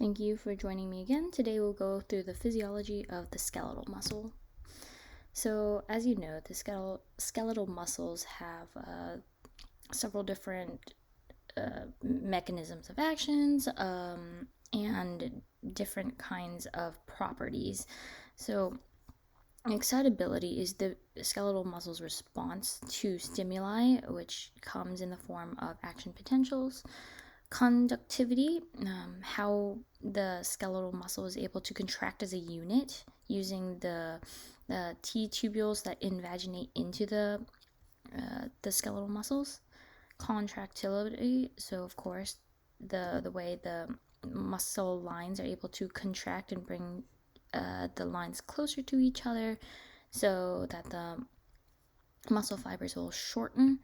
Thank you for joining me again. Today we'll go through the physiology of the skeletal muscle. So, as you know, the skeletal muscles have several different mechanisms of actions and different kinds of properties. So, excitability is the skeletal muscle's response to stimuli, which comes in the form of action potentials. Conductivity, how the skeletal muscle is able to contract as a unit using the T tubules that invaginate into the skeletal muscles. Contractility, so of course the way the muscle lines are able to contract and bring the lines closer to each other so that the muscle fibers will shorten.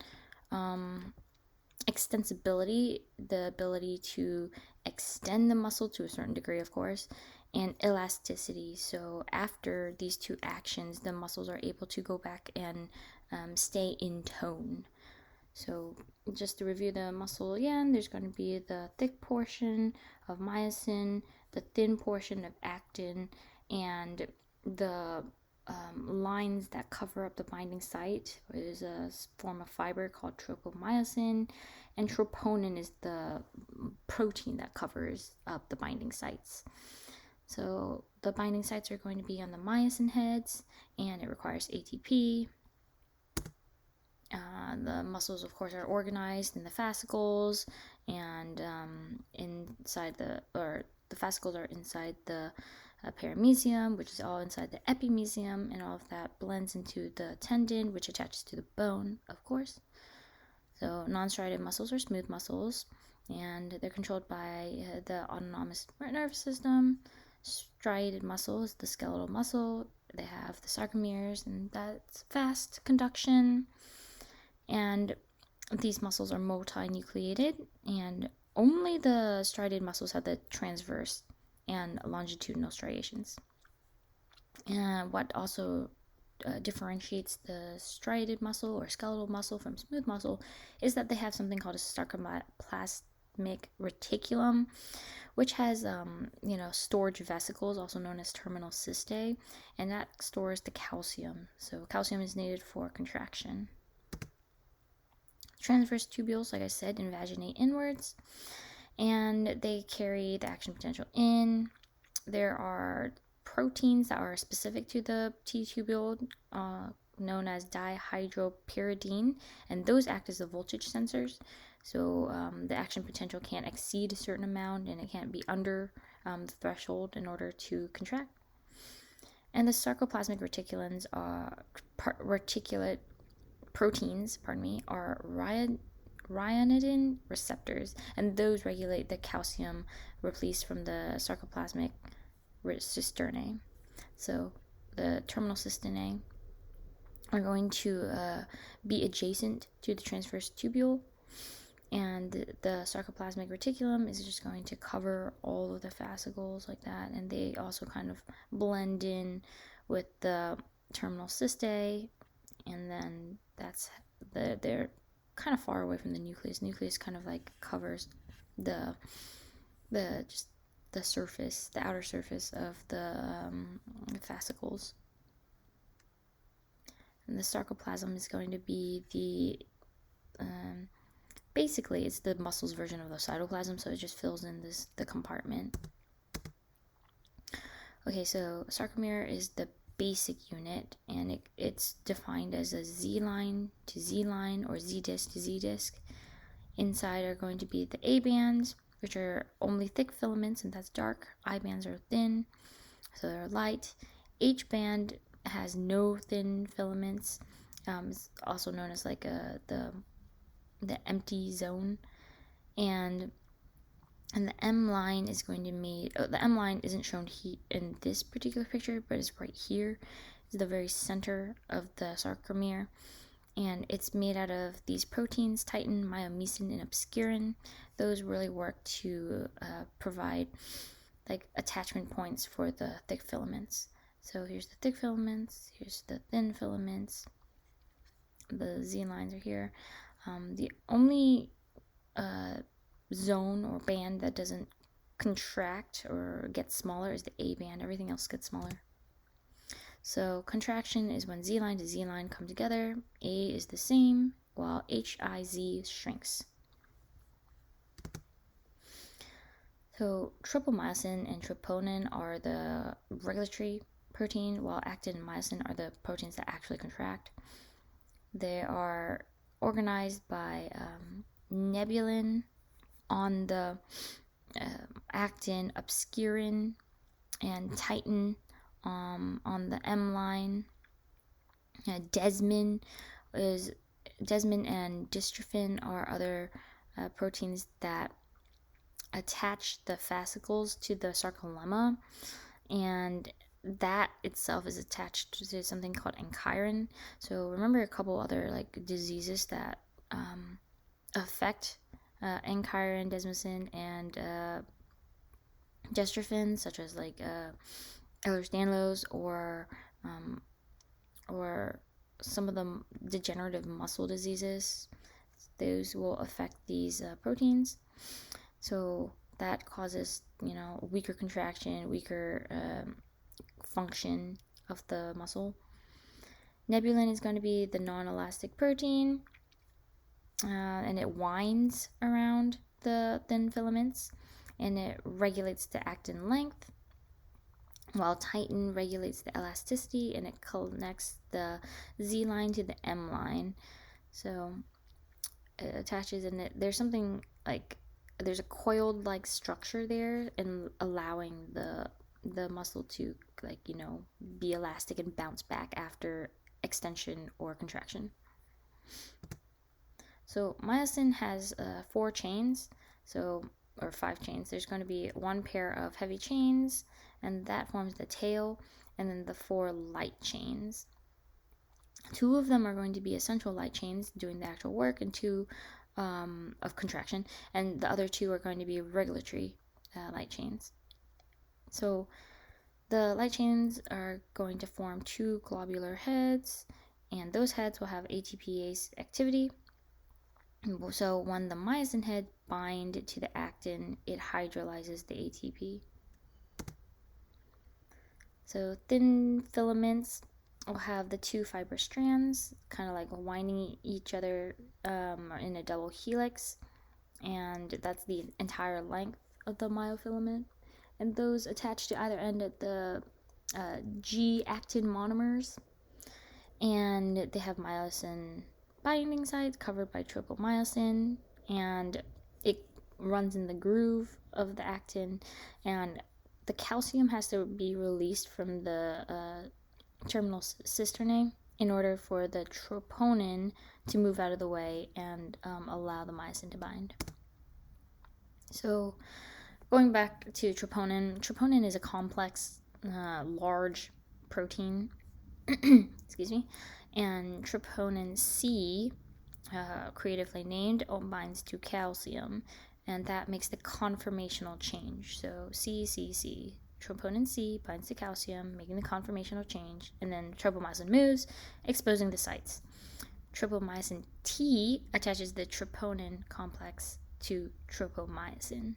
Extensibility, the ability to extend the muscle to a certain degree, of course, and elasticity. So after these two actions, the muscles are able to go back and stay in tone. So just to review the muscle again, there's going to be the thick portion of myosin, the thin portion of actin, and the lines that cover up the binding site. There's a form of fiber called tropomyosin, and troponin is the protein that covers up the binding sites. So the binding sites are going to be on the myosin heads, and it requires ATP. The muscles, of course, are organized in the fascicles, and the fascicles are inside the paramecium, which is all inside the epimecium, and all of that blends into the tendon, which attaches to the bone, of course. So non-striated muscles are smooth muscles, and they're controlled by the autonomous nervous system. Striated muscle is the skeletal muscle. They have the sarcomeres, and that's fast conduction. And these muscles are multinucleated, and only the striated muscles have the transverse and longitudinal striations. And what also differentiates the striated muscle or skeletal muscle from smooth muscle is that they have something called a sarcoplasmic reticulum, which has storage vesicles, also known as terminal cystae, and that stores the calcium. So calcium is needed for contraction. Transverse tubules, like I said, invaginate inwards, and they carry the action potential in. There are proteins that are specific to the T tubule, known as dihydropyridine, and those act as the voltage sensors. So the action potential can't exceed a certain amount, and it can't be under the threshold in order to contract. And the sarcoplasmic reticulins reticulate proteins, are ryanodin receptors, and those regulate the calcium released from the sarcoplasmic cisternae. So the terminal cisternae are going to be adjacent to the transverse tubule, and the sarcoplasmic reticulum is just going to cover all of the fascicles like that, and they also kind of blend in with the terminal cystae, and then they're kind of far away from the nucleus. Nucleus kind of like covers the surface, the outer surface of the fascicles. And the sarcoplasm is going to be the basically it's the muscle's version of the cytoplasm, so it just fills in the compartment. Okay, so sarcomere is the basic unit, and it's defined as a Z line to Z line or Z disc to Z disc. Inside are going to be the A bands, which are only thick filaments, and that's dark. I bands are thin, so they're light. H band has no thin filaments. It's also known as like the empty zone, and the M line is going to be the M line isn't shown in this particular picture, but it's right here. It's the very center of the sarcomere, and it's made out of these proteins, titin, myosin, and obscurin. Those really work to provide like attachment points for the thick filaments. So here's the thick filaments, here's the thin filaments. The Z lines are here. The only zone or band that doesn't contract or get smaller is the A band. Everything else gets smaller. So contraction is when Z line to Z line come together. A is the same, while HIZ shrinks. So tropomyosin and troponin are the regulatory protein, while actin and myosin are the proteins that actually contract. They are organized by nebulin on the actin, obscurin, and titin on the M line. Desmin and dystrophin are other proteins that attach the fascicles to the sarcolemma, and that itself is attached to something called ankyrin. So remember a couple other like diseases that affect ankyrin, desmosin, and dystrophin, such as like Ehlers-Danlos or some of the degenerative muscle diseases. Those will affect these proteins. So that causes, weaker contraction, weaker function of the muscle. Nebulin is going to be the non-elastic protein, and it winds around the thin filaments, and it regulates the actin length, while titin regulates the elasticity, and it connects the Z line to the M line. So it attaches, and there's something like there's a coiled like structure there, and allowing the muscle to be elastic and bounce back after extension or contraction. So myosin has 4 chains, or 5 chains. There's going to be 1 pair of heavy chains, and that forms the tail, and then the 4 light chains. 2 of them are going to be essential light chains doing the actual work, and 2 of contraction, and the other 2 are going to be regulatory light chains. So the light chains are going to form 2 globular heads, and those heads will have ATPase activity. So when the myosin head bind to the actin, it hydrolyzes the ATP. So thin filaments will have the 2 fibrous strands, kind of like winding each other in a double helix, and that's the entire length of the myofilament. And those attach to either end at the G-actin monomers, and they have myosin binding sites covered by tropomyosin, and it runs in the groove of the actin, and the calcium has to be released from the terminal cisternae in order for the troponin to move out of the way and allow the myosin to bind. So going back to troponin is a complex, large protein, excuse me, and troponin C, creatively named, binds to calcium, and that makes the conformational change. So C, troponin C binds to calcium, making the conformational change, and then tropomyosin moves, exposing the sites. Tropomyosin T attaches the troponin complex to tropomyosin.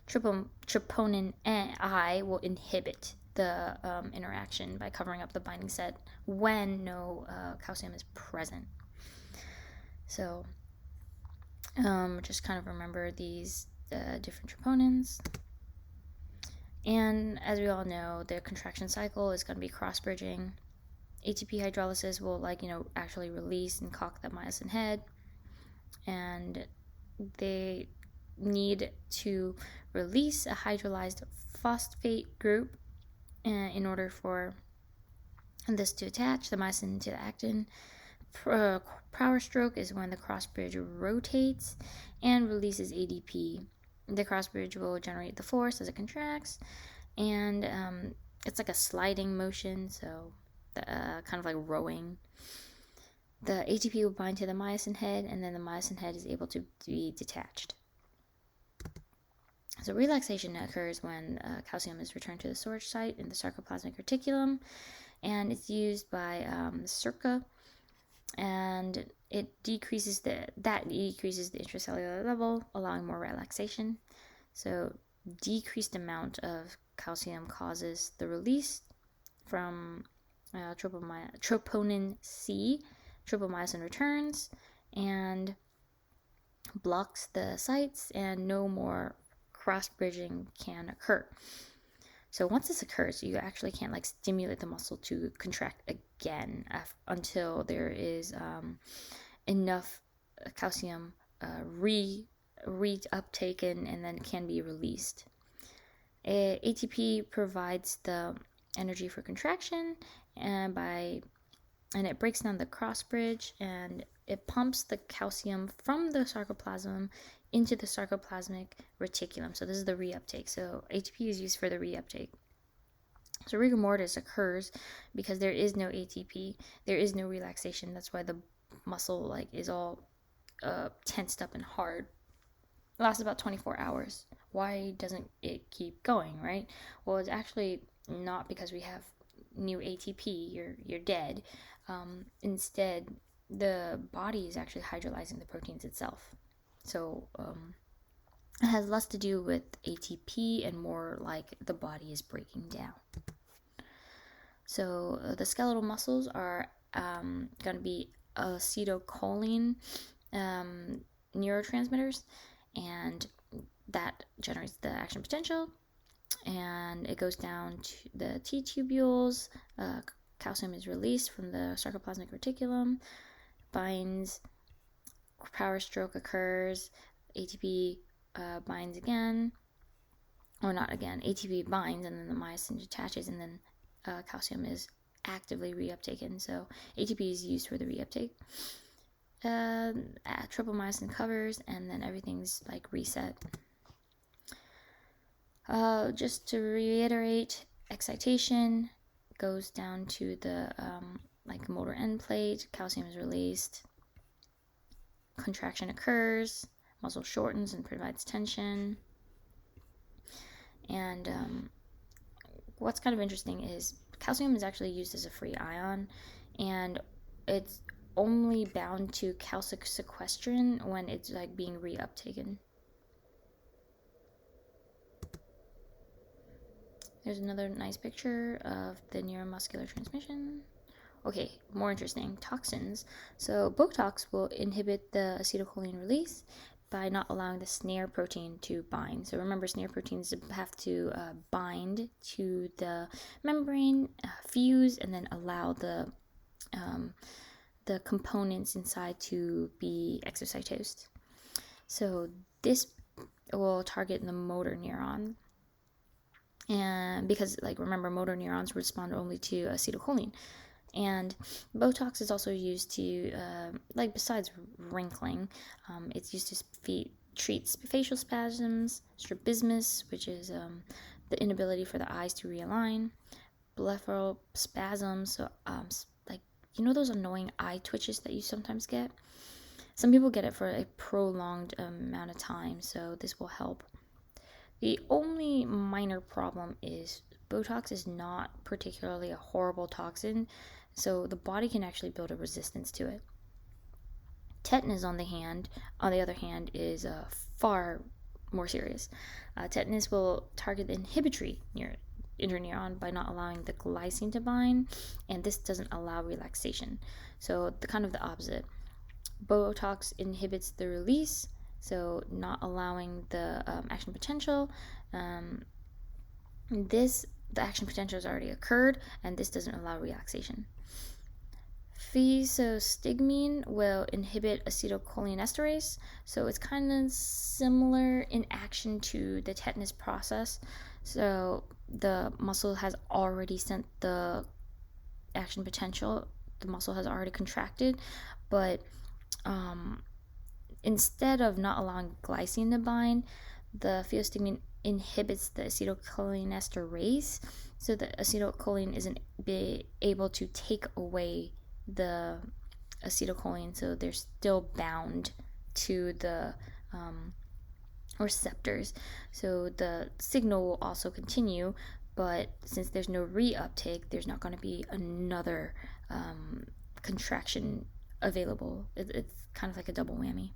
Troponin I will inhibit the interaction by covering up the binding set when no calcium is present. So just kind of remember these different troponins. And as we all know, the contraction cycle is going to be cross-bridging. ATP hydrolysis will actually release and cock the myosin head, and they need to release a hydrolyzed phosphate group in order for this to attach the myosin to the actin. Power stroke is when the cross bridge rotates and releases ADP. The cross bridge will generate the force as it contracts, and it's like a sliding motion, so kind of like rowing. The ATP will bind to the myosin head, and then the myosin head is able to be detached. So relaxation occurs when calcium is returned to the storage site in the sarcoplasmic reticulum, and it's used by Circa and it decreases the intracellular level, allowing more relaxation. So decreased amount of calcium causes the release from troponin C. Tropomyosin returns and blocks the sites, and no more cross bridging can occur. So once this occurs, you actually can't like stimulate the muscle to contract again until there is enough calcium reuptaken and then can be released. ATP provides the energy for contraction, and it breaks down the cross bridge, and it pumps the calcium from the sarcoplasm into the sarcoplasmic reticulum. So this is the reuptake. So ATP is used for the reuptake. So rigor mortis occurs because there is no ATP, there is no relaxation. That's why the muscle like is all tensed up and hard. It lasts about 24 hours. Why doesn't it keep going, right? Well, it's actually not because we have new ATP. You're dead. Instead, the body is actually hydrolyzing the proteins itself. So it has less to do with ATP and more like the body is breaking down. So the skeletal muscles are going to be acetylcholine neurotransmitters, and that generates the action potential, and it goes down to the T tubules. Calcium is released from the sarcoplasmic reticulum, binds, power stroke occurs, ATP binds again, or not again, ATP binds, and then the myosin detaches, and then calcium is actively reuptaken. So ATP is used for the reuptake. Tropomyosin covers, and then everything's like reset. Just to reiterate, excitation goes down to the like motor end plate, calcium is released, contraction occurs, muscle shortens and provides tension. And what's kind of interesting is calcium is actually used as a free ion, and it's only bound to calcisequestrin when it's like being reuptaken. There's another nice picture of the neuromuscular transmission. Okay, more interesting, toxins. So Botox will inhibit the acetylcholine release by not allowing the snare protein to bind. So remember, snare proteins have to bind to the membrane, fuse, and then allow the components inside to be exocytosed. So this will target the motor neuron. And because, like, remember, motor neurons respond only to acetylcholine. And Botox is also used to, besides wrinkling, it's used to treat facial spasms, strabismus, which is the inability for the eyes to realign, blepharospasms, so, those annoying eye twitches that you sometimes get? Some people get it for a prolonged amount of time, so this will help. The only minor problem is Botox is not particularly a horrible toxin, so the body can actually build a resistance to it. Tetanus, on the other hand, is far more serious. Tetanus will target the inhibitory interneuron by not allowing the glycine to bind, and this doesn't allow relaxation. So the opposite. Botox inhibits the release, so not allowing the action potential. The action potential has already occurred, and this doesn't allow relaxation. Physostigmine will inhibit acetylcholinesterase, so it's kind of similar in action to the tetanus process. So the muscle has already sent the action potential, the muscle has already contracted, but instead of not allowing glycine to bind, the physostigmine inhibits the acetylcholinesterase, so the acetylcholine isn't able to take away the acetylcholine, so they're still bound to the receptors. So the signal will also continue, but since there's no reuptake, there's not going to be another contraction available. It's kind of like a double whammy.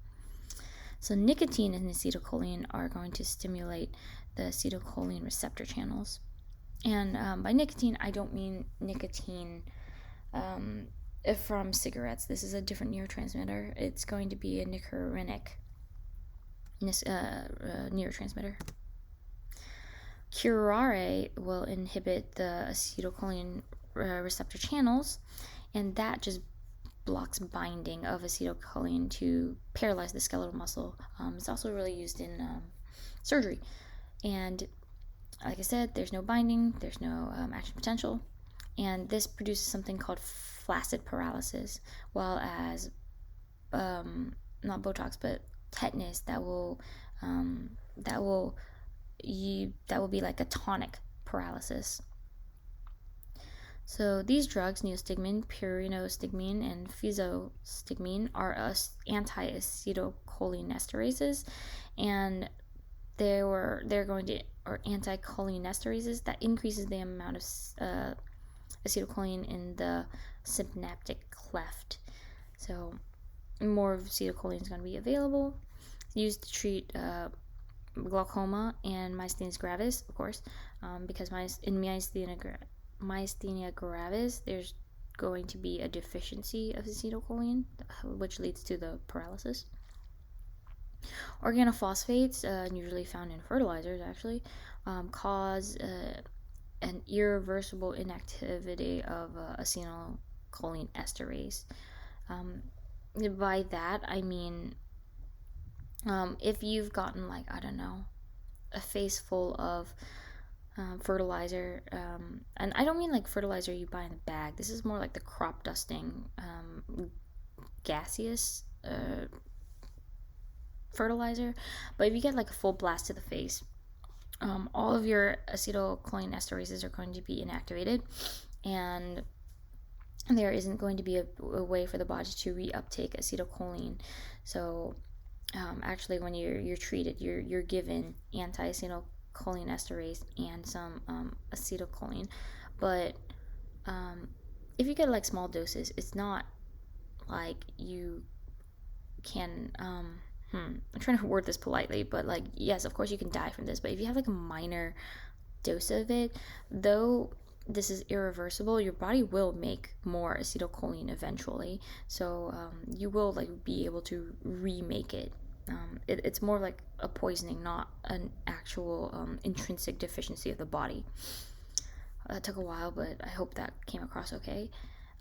So nicotine and acetylcholine are going to stimulate the acetylcholine receptor channels. And by nicotine, I don't mean nicotine from cigarettes. This is a different neurotransmitter. It's going to be a nicotinic neurotransmitter. Curare will inhibit the acetylcholine receptor channels, and that just blocks binding of acetylcholine to paralyze the skeletal muscle. It's also really used in surgery. And like I said, there's no binding, there's no action potential, and this produces something called flaccid paralysis, while as not Botox but tetanus that will be like a tonic paralysis. So these drugs, neostigmine, pyrinostigmine, and physostigmine, are anti-acetylcholinesterases, and they're going to are anticholinesterases that increases the amount of acetylcholine in the synaptic cleft. So more of acetylcholine is going to be available, used to treat glaucoma and myasthenia gravis, of course, because in myasthenia gravis, there's going to be a deficiency of acetylcholine, which leads to the paralysis. Organophosphates, usually found in fertilizers, actually, cause an irreversible inactivity of acetylcholine esterase. By that, I mean, if you've gotten, like, I don't know, a face full of fertilizer, and I don't mean like fertilizer you buy in a bag. This is more like the crop dusting gaseous fertilizer. But if you get like a full blast to the face, all of your acetylcholine esterases are going to be inactivated, and there isn't going to be a way for the body to reuptake acetylcholine. So actually, when you're treated, you're given anti-acetylcholine esterase and some acetylcholine. But if you get like small doses, it's not like you can I'm trying to word this politely, but like, yes, of course you can die from this, but if you have like a minor dose of it, though this is irreversible, your body will make more acetylcholine eventually, so you will like be able to remake it. It's more like a poisoning, not an actual intrinsic deficiency of the body. That took a while, but I hope that came across okay.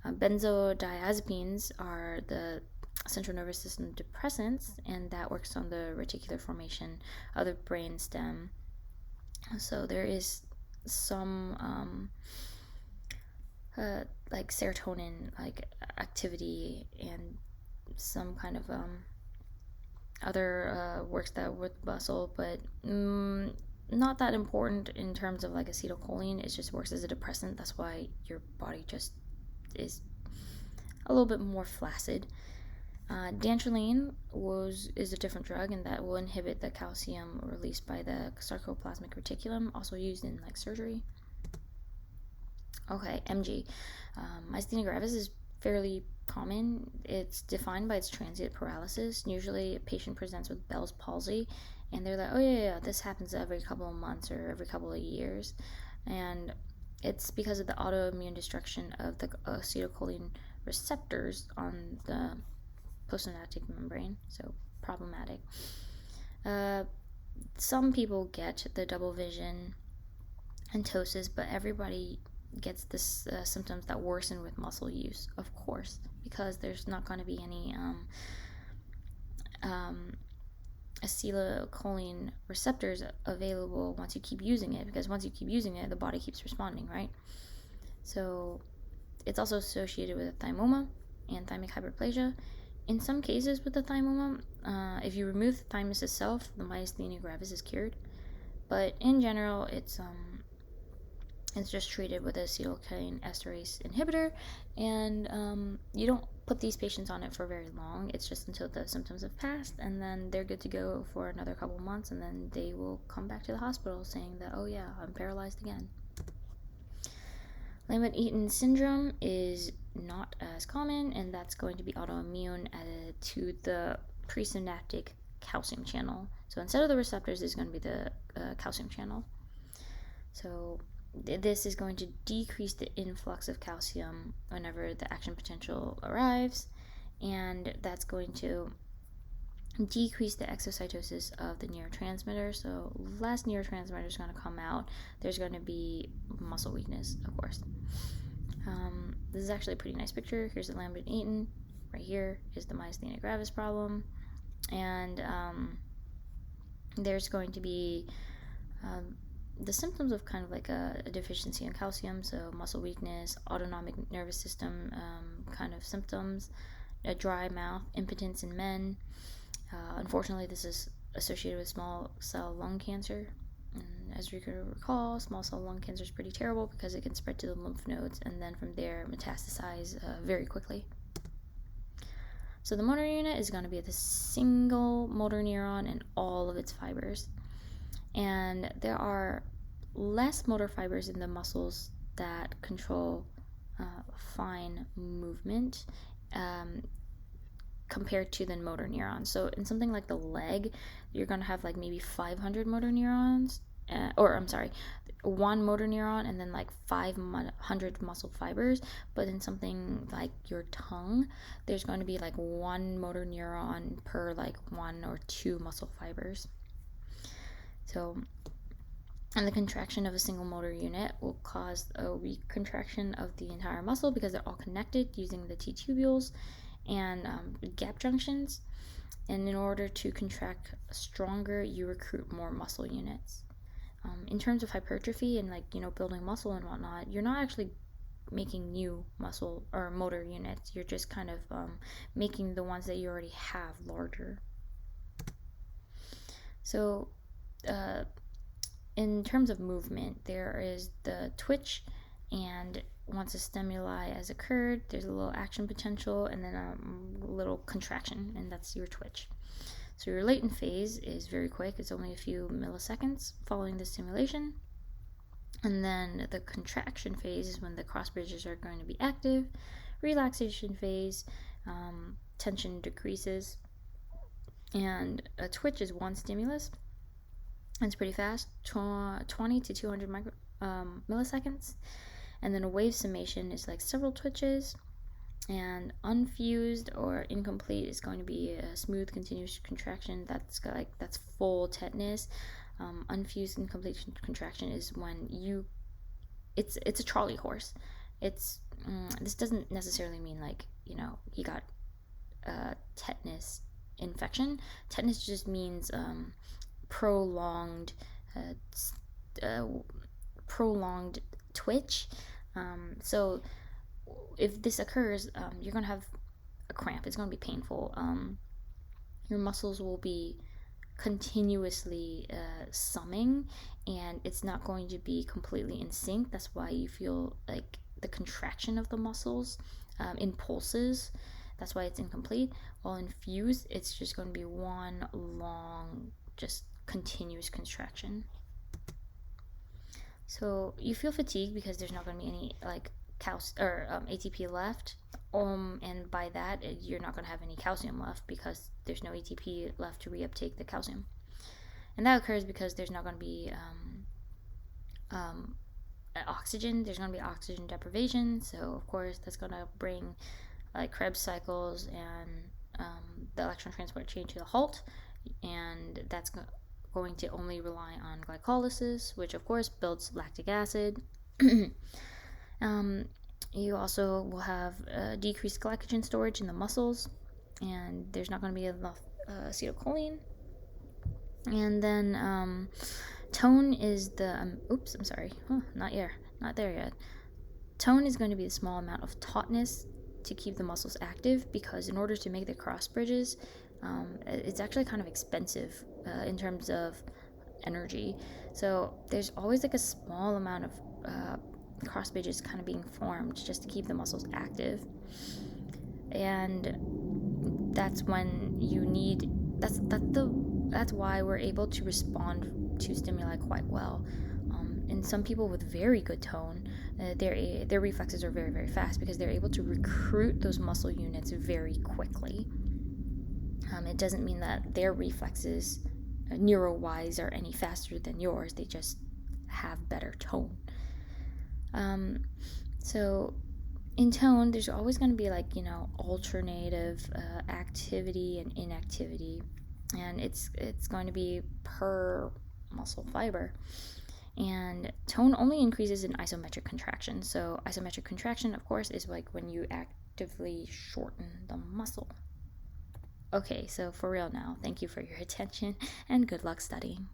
Benzodiazepines are the central nervous system depressants, and that works on the reticular formation of the brain stem. So there is some like serotonin like activity and some kind of other works that with muscle, but not that important in terms of like acetylcholine. It just works as a depressant. That's why your body just is a little bit more flaccid. Dantrolene is a different drug, and that will inhibit the calcium released by the sarcoplasmic reticulum, also used in like surgery. Okay, MG. Myasthenia gravis is fairly common. It's defined by its transient paralysis. Usually a patient presents with Bell's palsy, and they're like, oh yeah, this happens every couple of months or every couple of years. And it's because of the autoimmune destruction of the acetylcholine receptors on the postsynaptic membrane, so problematic. Some people get the double vision and ptosis, but everybody gets this symptoms that worsen with muscle use, of course, because there's not going to be any acetylcholine receptors available once you keep using it, because once you keep using it, the body keeps responding, right? So it's also associated with a thymoma and thymic hyperplasia. In some cases with the thymoma, if you remove the thymus itself, the myasthenia gravis is cured. But in general, it's just treated with acetylcholine esterase inhibitor, and you don't put these patients on it for very long. It's just until the symptoms have passed, and then they're good to go for another couple months, and then they will come back to the hospital saying that, oh yeah, I'm paralyzed again. Lamin-Eaton syndrome is not as common, and that's going to be autoimmune to the presynaptic calcium channel. So instead of the receptors, it's going to be the calcium channel. So this is going to decrease the influx of calcium whenever the action potential arrives, and that's going to decrease the exocytosis of the neurotransmitter. So less neurotransmitter is going to come out. There's going to be muscle weakness, of course. This is actually a pretty nice picture. Here's the lamin and eaton. Right here is the myasthenia gravis problem, and there's going to be the symptoms of kind of like a deficiency in calcium, so muscle weakness, autonomic nervous system kind of symptoms, a dry mouth, impotence in men. Unfortunately, this is associated with small cell lung cancer. And as you can recall, small cell lung cancer is pretty terrible because it can spread to the lymph nodes and then from there metastasize very quickly. So the motor unit is going to be the single motor neuron and all of its fibers. And there are less motor fibers in the muscles that control fine movement compared to the motor neurons. So in something like the leg, you're going to have like maybe 500 motor neurons, one motor neuron and then like 500 muscle fibers. But in something like your tongue, there's going to be like one motor neuron per like 1 or 2 muscle fibers. So, and the contraction of a single motor unit will cause a weak contraction of the entire muscle because they're all connected using the T-tubules and gap junctions. And in order to contract stronger, you recruit more muscle units. In terms of hypertrophy and building muscle and whatnot, you're not actually making new muscle or motor units. You're just kind of making the ones that you already have larger. So in terms of movement, there is the twitch, and once a stimuli has occurred, there's a little action potential and then a little contraction, and that's your twitch. So your latent phase is very quick. It's only a few milliseconds following the stimulation. And then the contraction phase is when the cross bridges are going to be active. Relaxation phase, tension decreases. And a twitch is one stimulus. It's pretty fast, 20 to 200 milliseconds. And then a wave summation is like several twitches. And unfused or incomplete is going to be a smooth continuous contraction. That's full tetanus. Unfused incomplete contraction is when it's a Charlie horse. This doesn't necessarily mean he got tetanus infection. Tetanus just means prolonged twitch. So if this occurs, you're going to have a cramp. It's going to be painful. Your muscles will be continuously summing, and it's not going to be completely in sync. That's why you feel like the contraction of the muscles in pulses. That's why it's incomplete. While infused, it's just going to be one long, just continuous contraction. So you feel fatigued because there's not going to be any ATP left, and by that you're not going to have any calcium left because there's no ATP left to reuptake the calcium, and that occurs because there's not going to be oxygen. There's going to be oxygen deprivation, so of course that's going to bring Krebs cycles and the electron transport chain to a halt, and that's going to only rely on glycolysis, which of course builds lactic acid. You also will have decreased glycogen storage in the muscles, and there's not going to be enough acetylcholine. And then tone is the not there yet. Tone is going to be the small amount of tautness to keep the muscles active, because in order to make the cross bridges, it's actually kind of expensive in terms of energy. So there's always a small amount of cross bridges kind of being formed just to keep the muscles active, and that's when you need that's why we're able to respond to stimuli quite well. in some people with very good tone, their reflexes are very, very fast because they're able to recruit those muscle units very quickly. It doesn't mean that their reflexes, neuro-wise, are any faster than yours. They just have better tone. So in tone, there's always going to be alternative activity and inactivity, and it's going to be per muscle fiber. And tone only increases in isometric contraction. So isometric contraction, of course, is like when you actively shorten the muscle. Okay, so for real now, thank you for your attention and good luck studying.